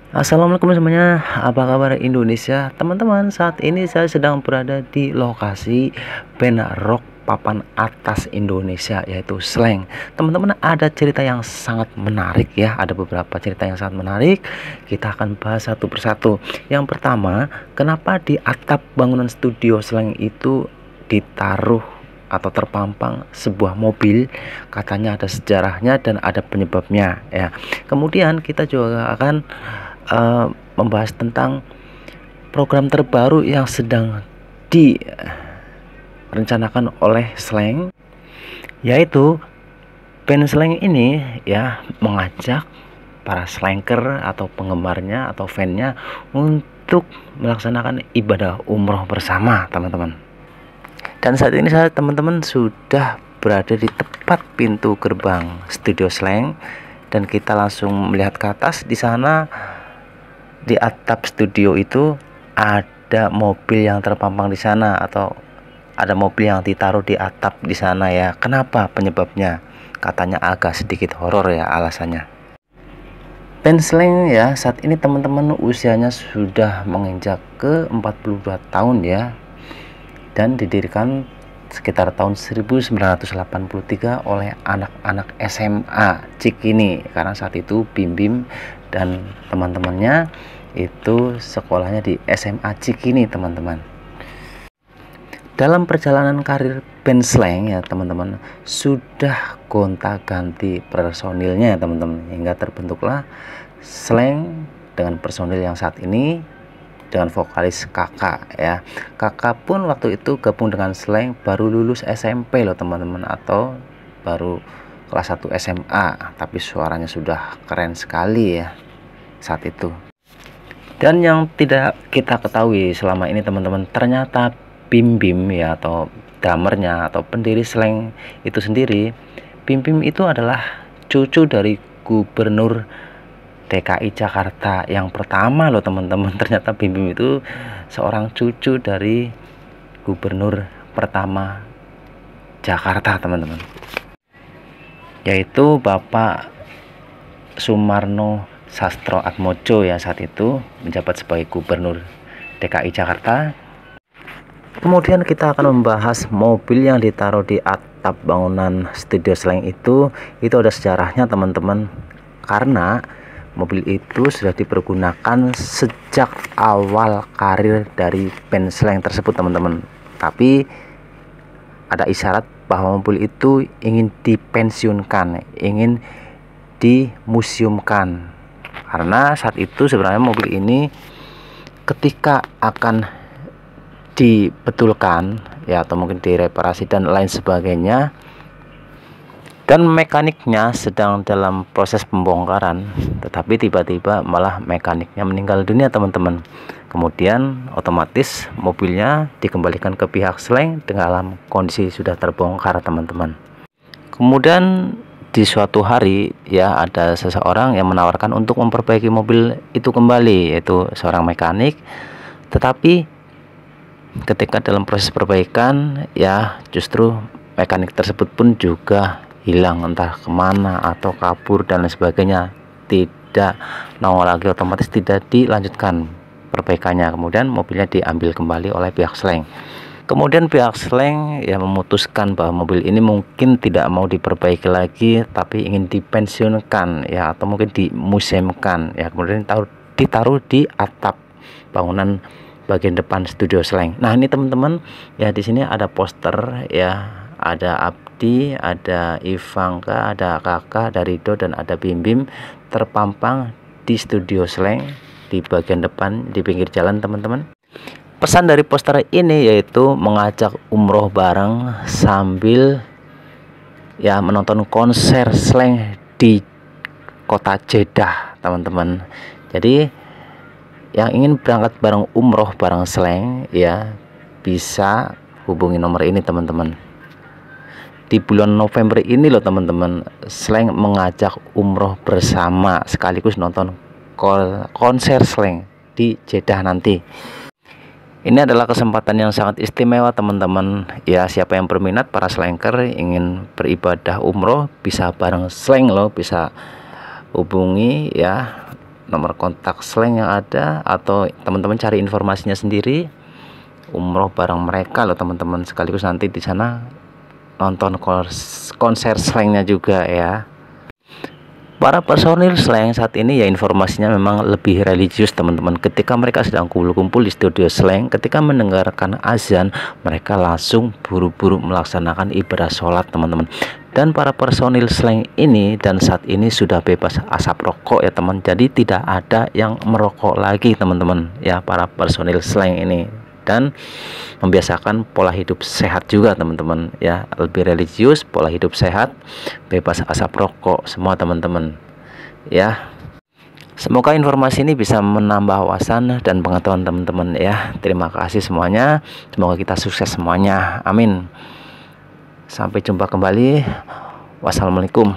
Assalamualaikum semuanya, apa kabar Indonesia? Teman-teman, saat ini saya sedang berada di lokasi band rock papan atas Indonesia, yaitu Slank. Teman-teman, ada cerita yang sangat menarik ya, ada beberapa cerita yang sangat menarik. Kita akan bahas satu persatu. Yang pertama, kenapa di atap bangunan studio Slank itu ditaruh atau terpampang sebuah mobil? Katanya ada sejarahnya dan ada penyebabnya ya. Kemudian kita juga akan membahas tentang program terbaru yang sedang direncanakan oleh Slank, yaitu band Slank ini ya mengajak para slanker atau penggemarnya atau fansnya untuk melaksanakan ibadah umroh bersama, teman-teman. Dan saat ini saya teman-teman sudah berada di tepat pintu gerbang studio Slank, dan kita langsung melihat ke atas. Di sana di atap studio itu ada mobil yang terpampang di sana, atau ada mobil yang ditaruh di atap di sana ya. Kenapa penyebabnya? Katanya agak sedikit horor ya alasannya. Band Slank ya saat ini teman-teman usianya sudah menginjak ke 42 tahun ya, dan didirikan sekitar tahun 1983 oleh anak-anak SMA Cikini, karena saat itu Bim Bim dan teman-temannya itu sekolahnya di SMA Cikini, teman-teman. Dalam perjalanan karir band Slank ya teman-teman, sudah gonta-ganti personilnya teman-teman, hingga terbentuklah Slank dengan personil yang saat ini dengan vokalis Kakak ya. Kakak pun waktu itu gabung dengan Slank baru lulus SMP loh teman-teman, atau baru kelas 1 SMA, tapi suaranya sudah keren sekali ya saat itu. Dan yang tidak kita ketahui selama ini teman-teman, ternyata Bim Bim ya, atau drummernya atau pendiri Slank itu sendiri, Bim Bim itu adalah cucu dari gubernur DKI Jakarta yang pertama loh teman-teman. Ternyata Bim Bim itu seorang cucu dari gubernur pertama Jakarta, teman-teman, yaitu Bapak Sumarno Sastroatmojo ya, saat itu menjabat sebagai gubernur DKI Jakarta. Kemudian kita akan membahas mobil yang ditaruh di atap bangunan studio Slank itu ada sejarahnya teman-teman, karena mobil itu sudah dipergunakan sejak awal karir dari band Slank tersebut, teman-teman. Tapi ada isyarat bahwa mobil itu ingin dipensiunkan, ingin dimuseumkan, karena saat itu sebenarnya mobil ini ketika akan dibetulkan ya, atau mungkin direparasi dan lain sebagainya, dan mekaniknya sedang dalam proses pembongkaran, tetapi tiba-tiba malah mekaniknya meninggal dunia, teman-teman. Kemudian otomatis mobilnya dikembalikan ke pihak Slank dalam kondisi sudah terbongkar, teman-teman. Kemudian di suatu hari ya, ada seseorang yang menawarkan untuk memperbaiki mobil itu kembali, yaitu seorang mekanik. Tetapi ketika dalam proses perbaikan ya, justru mekanik tersebut pun juga hilang, entah kemana atau kabur dan lain sebagainya, tidak nongol lagi, otomatis tidak dilanjutkan perbaikannya. Kemudian mobilnya diambil kembali oleh pihak Slank. Kemudian pihak Slank ya memutuskan bahwa mobil ini mungkin tidak mau diperbaiki lagi, tapi ingin dipensiunkan ya, atau mungkin dimuseumkan ya. Kemudian ditaruh di atap bangunan bagian depan studio Slank. Nah ini teman-teman ya, di sini ada poster ya, ada Abdi, ada Ivanka, ada Kakak, ada Rido, dan ada Bim Bim terpampang di studio Slank di bagian depan di pinggir jalan, teman-teman. Pesan dari poster ini yaitu mengajak umroh bareng sambil ya menonton konser Slank di kota Jeddah, teman-teman. Jadi yang ingin berangkat bareng umroh bareng Slank ya, bisa hubungi nomor ini, teman-teman. Di bulan November ini loh teman-teman, Slank mengajak umroh bersama sekaligus nonton konser Slank di Jeddah nanti. Ini adalah kesempatan yang sangat istimewa, teman-teman ya. Siapa yang berminat, para slanker ingin beribadah umroh, bisa bareng Slank loh, bisa hubungi ya nomor kontak slang yang ada, atau teman-teman cari informasinya sendiri, umroh bareng mereka loh teman-teman, sekaligus nanti di sana nonton konser slangnya juga ya. Para personil slang saat ini ya informasinya memang lebih religius teman-teman. Ketika mereka sedang kumpul-kumpul di studio slang, ketika mendengarkan azan, mereka langsung buru-buru melaksanakan ibadah sholat teman-teman. Dan para personil slang ini dan saat ini sudah bebas asap rokok ya teman. Jadi tidak ada yang merokok lagi teman-teman ya, para personil slang ini. Dan membiasakan pola hidup sehat juga teman-teman ya, lebih religius, pola hidup sehat, bebas asap rokok semua teman-teman ya. Semoga informasi ini bisa menambah wawasan dan pengetahuan teman-teman ya. Terima kasih semuanya, semoga kita sukses semuanya, amin. Sampai jumpa kembali, wassalamualaikum.